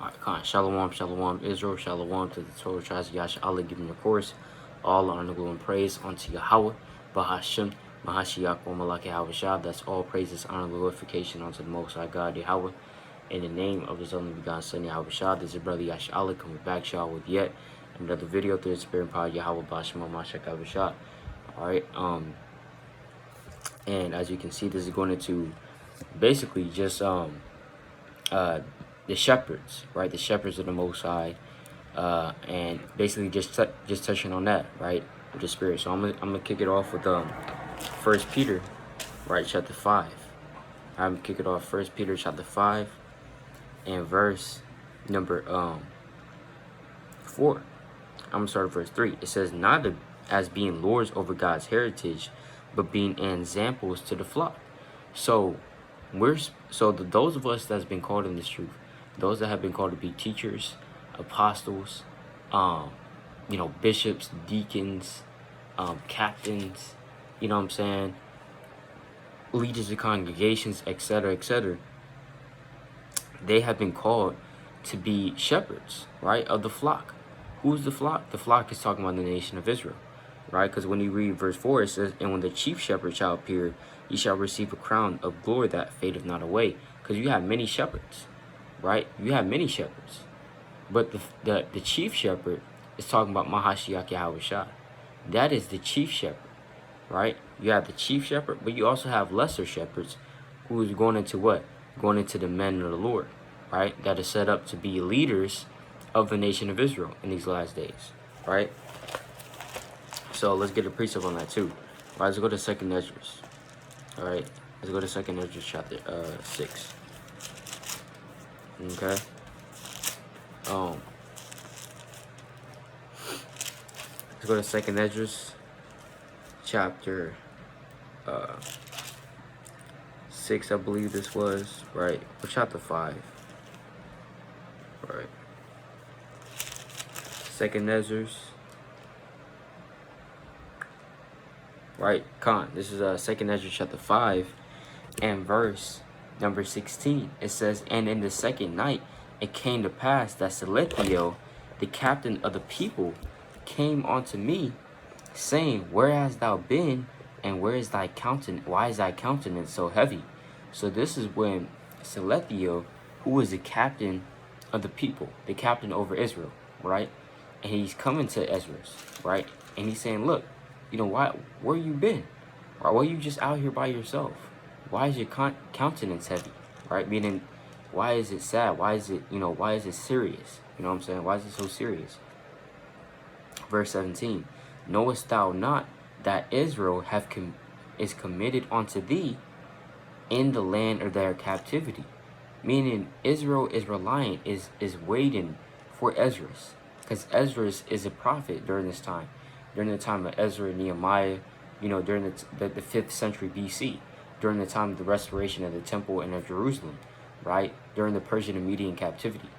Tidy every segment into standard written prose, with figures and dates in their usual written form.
Alright, Khan. Shalom, shalom, Israel, shalom to the Torah tribes of Yasha Allah, giving the course. All honor, glory, and praise unto Yahweh, Bahashem, Mahashiach, Malaki Havashah. That's all praises, honor, glorification unto the Most High God, Yahweh. In the name of His only begotten Son, Yahweh Shah, this is brother Yasha Allah coming back, y'all, with yet another video through the Spirit and power of Yahweh, Bahashem, Mahashiach, Havashah. Alright, and as you can see, this is going into basically just the shepherds, right? The shepherds of the Most High, and basically just touching on that, right, with the Spirit. So I'm gonna kick it off with 1 Peter, right, chapter 5. I'm gonna kick it off 1 Peter chapter 5 and verse number 4. I'm gonna start at verse 3. It says, "Not as being lords over God's heritage, but being examples to the flock." So those of us that's been called in this truth, those that have been called to be teachers, apostles, bishops, deacons, captains, you know what I'm saying, leaders of congregations, etc., etc., they have been called to be shepherds, right, of the flock. Who's the flock? The flock is talking about the nation of Israel, right? Because when you read verse 4, it says, "And when the chief shepherd shall appear, ye shall receive a crown of glory that fadeth not away." Because you have many shepherds, right? You have many shepherds. But the chief shepherd is talking about Mahashiach Yahweh Shah. That is the chief shepherd, right? You have the chief shepherd, but you also have lesser shepherds who is going into what? Going into the men of the Lord, right? That is set up to be leaders of the nation of Israel in these last days, right? So let's get a precept on that too. All right, let's go to 2nd Ezra. All right, let's go to 2nd Ezra chapter 6. Okay. Let's go to 2nd Ezra chapter 6, I believe this was, right? Or chapter 5. Right. 2nd Ezra. Right, Khan. This is 2nd Ezra chapter 5 and verse number 16. It says, "And in the second night it came to pass that Selethiel, the captain of the people, came unto me, saying, Where hast thou been, and where is thy countenance? Why is thy countenance so heavy?" So this is when Selethiel, who was the captain of the people, the captain over Israel, right? And he's coming to Ezra, right? And he's saying, "Look, where you been? Why are you just out here by yourself? Why is your countenance heavy?" Right? Meaning, why is it sad? Why is it, why is it serious? You know what I'm saying? Why is it so serious? Verse 17, "Knowest thou not that Israel is committed unto thee in the land of their captivity?" Meaning, Israel is reliant, is waiting for Ezra. Because Ezra is a prophet during this time. During the time of Ezra and Nehemiah, during the 5th century BC, during the time of the restoration of the temple and of Jerusalem, right? During the Persian and Median captivity,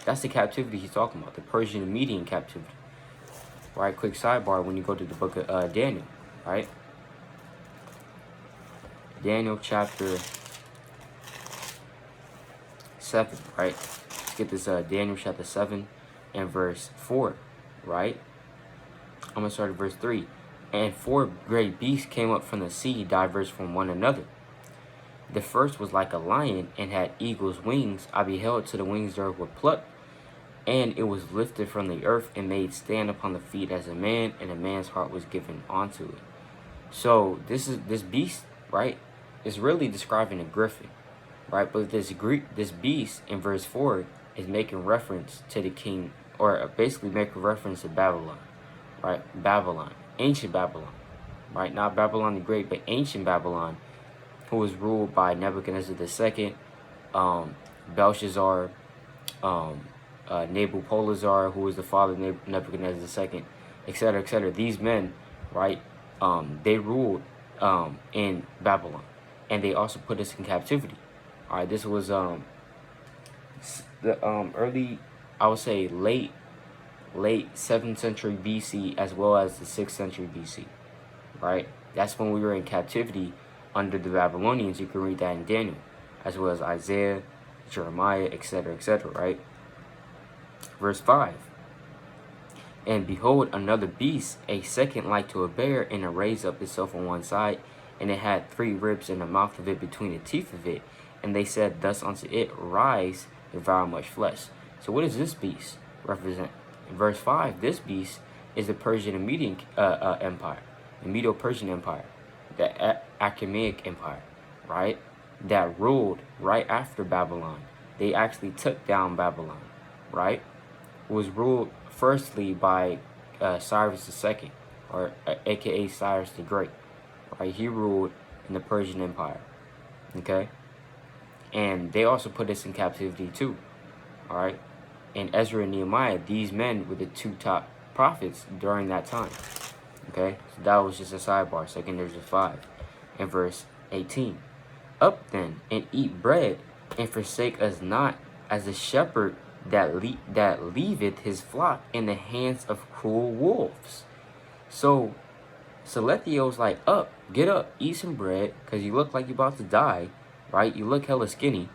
that's the captivity he's talking about, the Persian and Median captivity, right? Quick sidebar, when you go to the book of Daniel, right? Daniel chapter 7, right? Let's get this Daniel chapter 7 and verse 4, right? I'm going to start at verse 3. "And 4 great beasts came up from the sea, diverse from one another. The first was like a lion, and had eagle's wings. I beheld till the wings thereof were plucked, and it was lifted from the earth, and made stand upon the feet as a man, and a man's heart was given unto it." So this beast, right, is really describing a griffin, right? But this beast in verse 4 is making reference to the king, or basically making reference to Babylon. Right, Babylon, ancient Babylon, right? Not Babylon the Great, but ancient Babylon, who was ruled by Nebuchadnezzar II, Belshazzar, Nabopolassar, who was the father of Nebuchadnezzar II, etc., etc. These men, right, they ruled in Babylon, and they also put us in captivity. All right, this was the early, I would say late 7th century BC, as well as the 6th century BC, right? That's when we were in captivity under the Babylonians. You can read that in Daniel, as well as Isaiah, Jeremiah, etc., right? Verse 5. And behold, another beast, a second like to a bear, and it raised up itself on one side, and it had 3 ribs in the mouth of it between the teeth of it. And they said thus unto it, Rise, devour much flesh. So what does this beast represent? In verse 5, this beast is the Persian and Median Empire, the Medo-Persian Empire, the Achaemenid Empire, right? That ruled right after Babylon. They actually took down Babylon, right? It was ruled firstly by Cyrus II, or aka Cyrus the Great, right? He ruled in the Persian Empire, okay? And they also put us in captivity too, all right? And Ezra and Nehemiah, these men were the 2 top prophets during that time, okay? So that was just a sidebar. 2 Ezra 5 and verse 18. Up then, and eat bread, and forsake us not, as a shepherd that leaveth his flock in the hands of cruel wolves. So Salethiel's like, get up, eat some bread, because you look like you're about to die, right? You look hella skinny,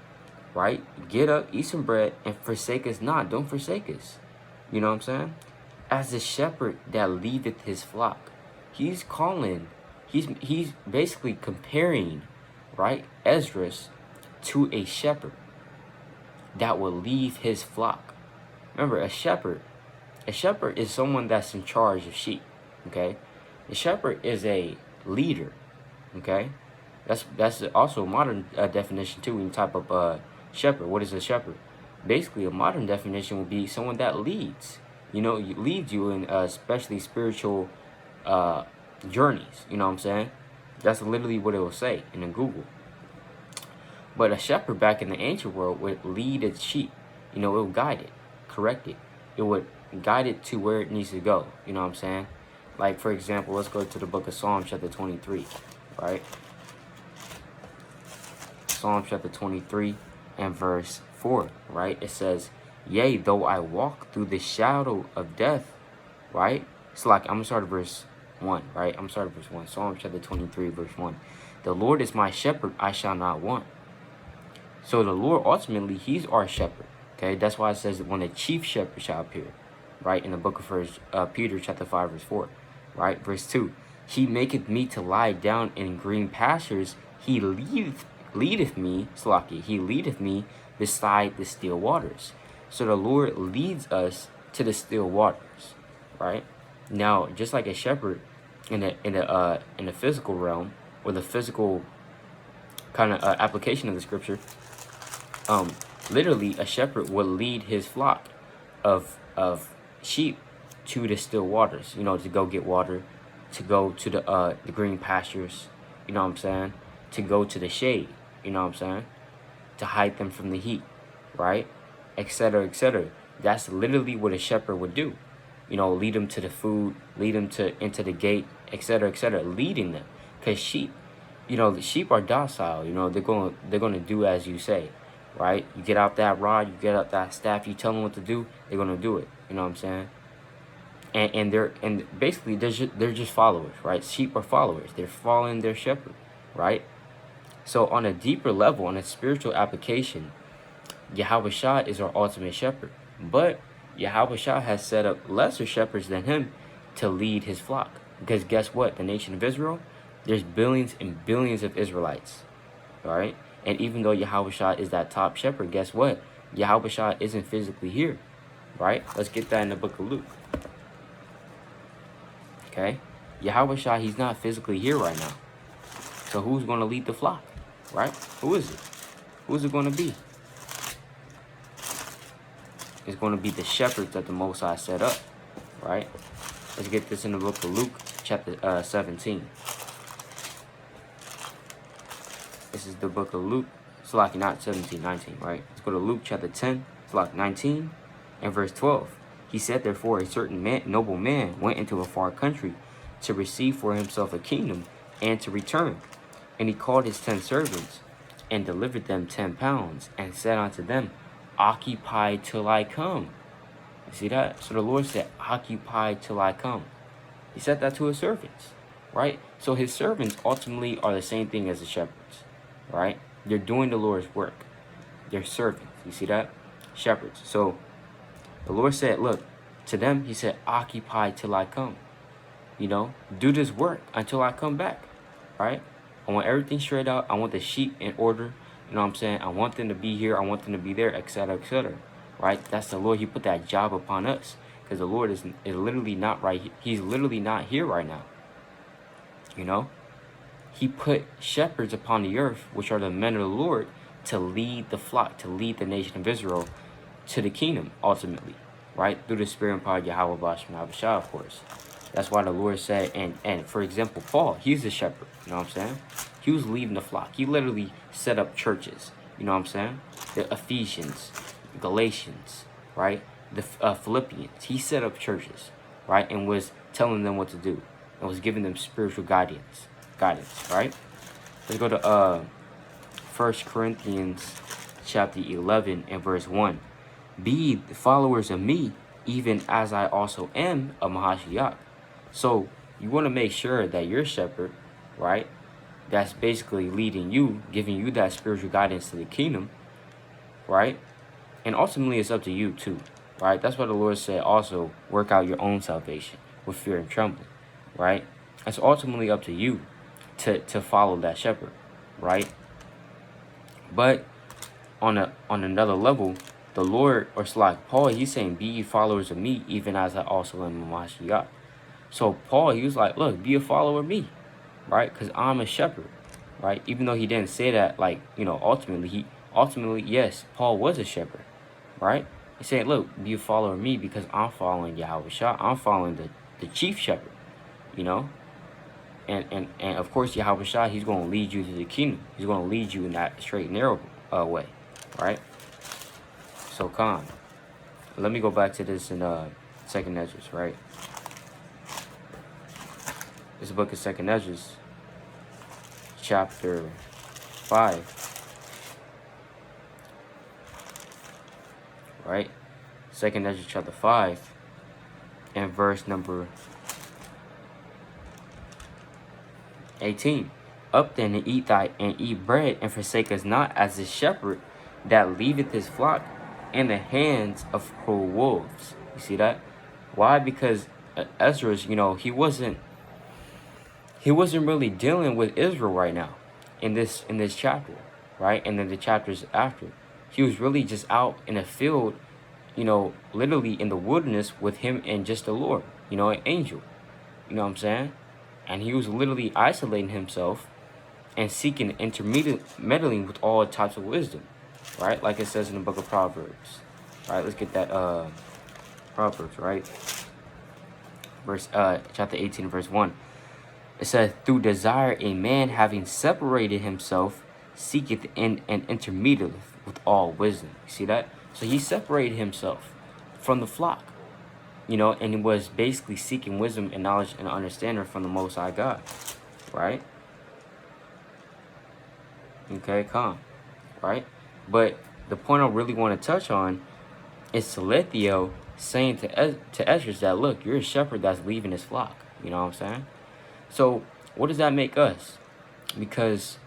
right? Get up, eat some bread, and forsake us not. Don't forsake us. You know what I'm saying? As a shepherd that leaveth his flock. He's basically comparing, right, Esdras to a shepherd that will leave his flock. Remember, a shepherd is someone that's in charge of sheep, okay? A shepherd is a leader, okay? That's also a modern definition too when you type up shepherd. What is a shepherd? Basically, a modern definition would be someone that leads. Leads you in especially spiritual journeys. You know what I'm saying? That's literally what it will say in the Google. But a shepherd back in the ancient world would lead its sheep. It would guide it, correct it. It would guide it to where it needs to go. You know what I'm saying? Like, for example, let's go to the book of Psalm chapter 23, right? Psalm chapter 23 and verse 4, right? It says, Yea, though I walk through the shadow of death, right? So like, I'm going to start at verse 1, right? I'm starting at verse 1. Psalm chapter 23, verse 1. The Lord is my shepherd, I shall not want. So the Lord, ultimately, he's our shepherd, okay? That's why it says that when the chief shepherd shall appear, right? In the book of Peter chapter 5, verse 4, right? Verse 2. He maketh me to lie down in green pastures. He leadeth me, Slaki, he leadeth me beside the still waters. So the Lord leads us to the still waters, right? Now, just like a shepherd in the physical realm, or the physical kind of application of the scripture, literally a shepherd will lead his flock of sheep to the still waters, to go get water, to go to the green pastures, you know what I'm saying, to go to the shade, you know what I'm saying, to hide them from the heat, right, etc., etc. That's literally what a shepherd would do, lead them to the food, lead them into the gate, etc., etc., leading them, because sheep, the sheep are docile, they're going to do as you say, right? You get out that rod, you get out that staff, you tell them what to do, they're going to do it, you know what I'm saying? And basically they're just followers, right? Sheep are followers. They're following their shepherd, right? So on a deeper level, on a spiritual application, Yahweh Shah is our ultimate shepherd. But Yahweh Shah has set up lesser shepherds than him to lead his flock. Because guess what? The nation of Israel, there's billions and billions of Israelites, all right? And even though Yahweh Shah is that top shepherd, guess what? Yahweh Shah isn't physically here, right? Let's get that in the book of Luke. Okay? Yahweh Shah, he's not physically here right now. So who's going to lead the flock, right? Who is it? Who's it going to be? It's going to be the shepherds that the Most High set up, right? Let's get this in the book of Luke, chapter 17. This is the book of Luke. It's like not 17, 19, right? Let's go to Luke chapter 10. It's like 19 and verse 12. He said, therefore, a certain noble man went into a far country to receive for himself a kingdom and to return. And he called his 10 servants and delivered them 10 pounds and said unto them, occupy till I come. You see that? So the Lord said, occupy till I come. He said that to his servants, right? So his servants ultimately are the same thing as the shepherds, right? They're doing the Lord's work. They're servants. You see that? Shepherds. So the Lord said, look, to them, he said, occupy till I come. You know, do this work until I come back, right? I want everything straight out. I want the sheep in order. You know what I'm saying? I want them to be here. I want them to be there, etc., etc., right? That's the Lord. He put that job upon us because the Lord is literally not right. He's literally not here right now. You know, he put shepherds upon the earth, which are the men of the Lord, to lead the flock, to lead the nation of Israel to the kingdom, ultimately, right? Through the spirit and power of Yahweh Bashem Abishah, of course. That's why the Lord said, and for example, Paul, he's a shepherd, you know what I'm saying? He was leading the flock. He literally set up churches, you know what I'm saying? The Ephesians, Galatians, right? The Philippians. He set up churches, right? And was telling them what to do and was giving them spiritual guidance, right? Let's go to 1 Corinthians chapter 11 and verse 1. Be followers of me, even as I also am a Mahashiach. So you want to make sure that your shepherd, right, that's basically leading you, giving you that spiritual guidance to the kingdom, right? And ultimately it's up to you too, right? That's what the Lord said, also work out your own salvation with fear and trembling, right? It's ultimately up to you to follow that shepherd, right? But on another level, the Lord, or like Paul, he's saying, be ye followers of me, even as I also am a Mashiach. So Paul, he was like, look, be a follower of me, right? Because I'm a shepherd, right? Even though he didn't say that, like, you know, ultimately, yes, Paul was a shepherd, right? He said, look, be a follower of me because I'm following Yahweh Shah. I'm following the chief shepherd, you know? And of course, Yahweh Shah, he's going to lead you to the kingdom. He's going to lead you in that straight, narrow way, right? So, Khan, let me go back to this in 2nd Ezra, right? This book is 2nd Ezra, chapter 5, right? 2nd Ezra, chapter 5, and verse number 18. Up then and eat bread, and forsake us not as the shepherd that leaveth his flock in the hands of cruel wolves. You see that? Why? Because Ezra, you know, he wasn't really dealing with Israel right now in this chapter, right? And then the chapters after. He was really just out in a field, you know, literally in the wilderness with him and just the Lord, you know, an angel. You know what I'm saying? And he was literally isolating himself and seeking intermeddling with all types of wisdom, right? Like it says in the book of Proverbs, right? Let's get that Proverbs, right? Verse chapter 18, verse 1. It says, through desire a man having separated himself seeketh and intermediate with all wisdom. You see that? So he separated himself from the flock, you know, and he was basically seeking wisdom and knowledge and understanding from the Most High God, right? Okay, calm, right? But the point I really want to touch on is Salethiel saying to Ezra that, look, you're a shepherd that's leaving his flock. You know what I'm saying? So what does that make us? Because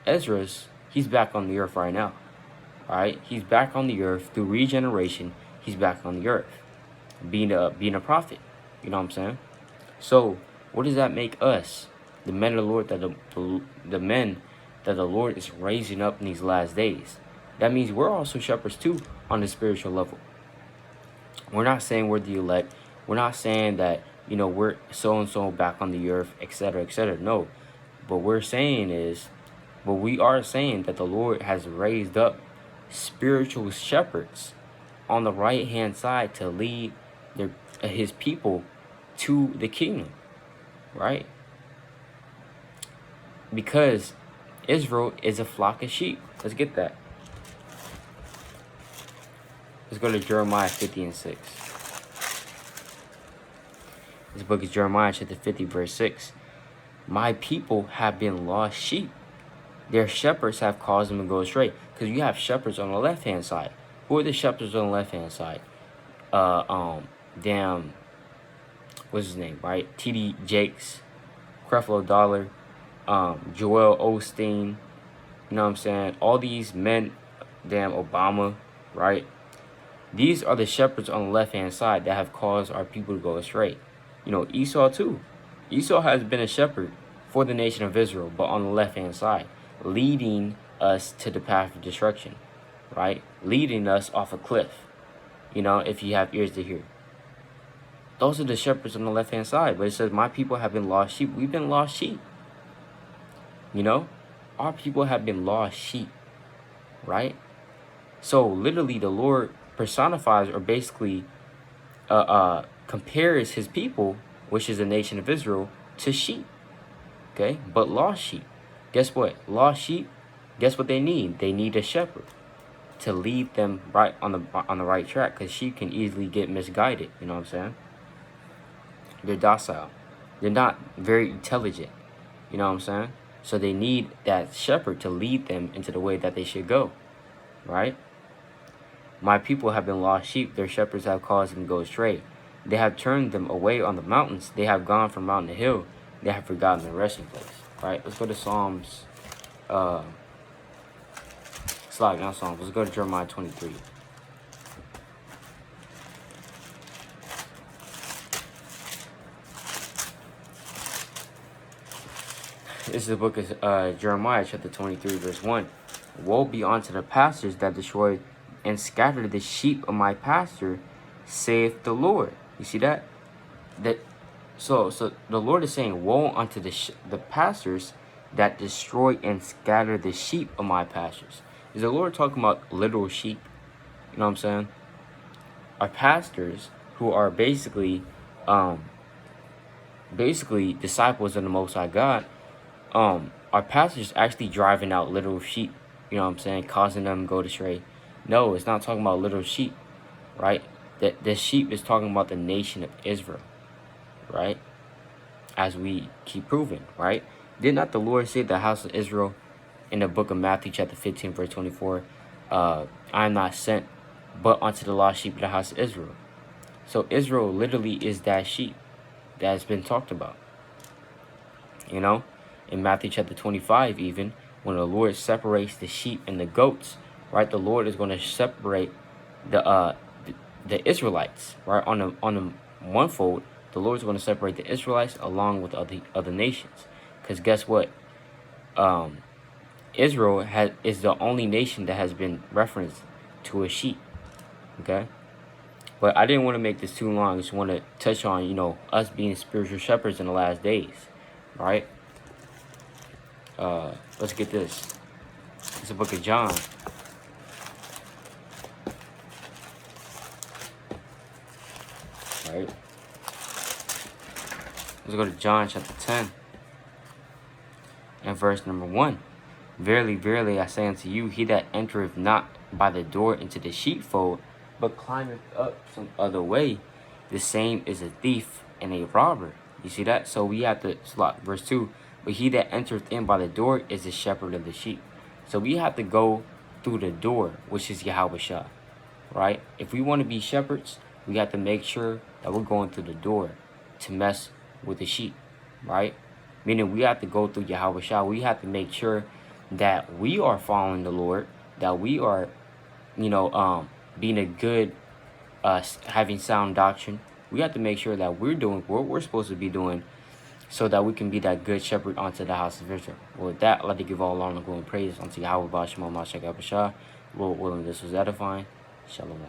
Ezra's, he's back on the earth right now, right? He's back on the earth through regeneration. He's back on the earth, being a prophet. You know what I'm saying? So what does that make us? The men of the Lord, that the men that the Lord is raising up in these last days. That means we're also shepherds too on the spiritual level. We're not saying we're the elect. We're not saying that, you know, we're so-and-so back on the earth, etc., etc. No. But we are saying that the Lord has raised up spiritual shepherds on the right-hand side to lead his people to the kingdom, right? Because Israel is a flock of sheep. Let's get that. Let's go to Jeremiah 50 and 6. This book is Jeremiah chapter 50, verse 6. My people have been lost sheep. Their shepherds have caused them to go astray. Because you have shepherds on the left-hand side. Who are the shepherds on the left-hand side? What's his name, right? T.D. Jakes, Creflo Dollar, Joel Osteen, you know what I'm saying? All these men damn Obama, right? These are the shepherds on the left-hand side that have caused our people to go astray. You know, Esau too. Esau has been a shepherd for the nation of Israel, but on the left-hand side, leading us to the path of destruction, right? Leading us off a cliff, you know, if you have ears to hear. Those are the shepherds on the left-hand side. But it says, my people have been lost sheep. We've been lost sheep. You know, our people have been lost sheep, right? So literally the Lord personifies, or basically compares his people, which is the nation of Israel, to sheep. Okay, but lost sheep. Guess what? Lost sheep, guess what they need? They need a shepherd to lead them right on the right track, because sheep can easily get misguided. You know what I'm saying? They're docile. They're not very intelligent. You know what I'm saying? So they need that shepherd to lead them into the way that they should go. Right? My people have been lost sheep. Their shepherds have caused them to go astray. They have turned them away on the mountains. They have gone from mountain to hill. They have forgotten their resting place. Right? Let's go to Psalms. Not Psalms. Let's go to Jeremiah 23. This is the book of Jeremiah, chapter 23, verse 1. Woe be unto the pastors that destroy and scatter the sheep of my pasture, saith the Lord. You see that? So the Lord is saying, woe unto the pastors that destroy and scatter the sheep of my pastures. Is the Lord talking about literal sheep? You know what I'm saying? Our pastors, who are basically disciples of the Most High God, our pastors actually driving out literal sheep. You know what I'm saying? Causing them to go astray. No, it's not talking about little sheep, right? The sheep is talking about the nation of Israel, right? As we keep proving, right? Did not the Lord say the house of Israel in the book of Matthew chapter 15 verse 24, I am not sent but unto the lost sheep of the house of Israel. So Israel literally is that sheep that has been talked about. You know, in Matthew chapter 25 even, when the Lord separates the sheep and the goats, right? The Lord is going to separate the Israelites, right? On the one fold, the Lord is going to separate the Israelites along with other nations. Because guess what? Israel is the only nation that has been referenced to a sheep. Okay? But I didn't want to make this too long. I just want to touch on, you know, us being spiritual shepherds in the last days. Right? Let's get this. It's the book of John. Right? Let's go to John chapter 10 and verse number 1. Verily, verily, I say unto you, he that entereth not by the door into the sheepfold, but climbeth up some other way, the same is a thief and a robber. You see that? So we have to slot verse 2. But he that entereth in by the door is the shepherd of the sheep. So we have to go through the door, which is Yahweh Shah. Right? If we want to be shepherds, we have to make sure that we're going through the door to mess with the sheep. Right? Meaning we have to go through Yahweh Shah. We have to make sure that we are following the Lord, that we are, you know, being a good, having sound doctrine. We have to make sure that we're doing what we're supposed to be doing, so that we can be that good shepherd unto the house of Israel. Well, with that, I'd like to give all honor and glory and praise unto Yahweh Bashma Mashak Abashah. Lord willing, this was edifying. Shalom.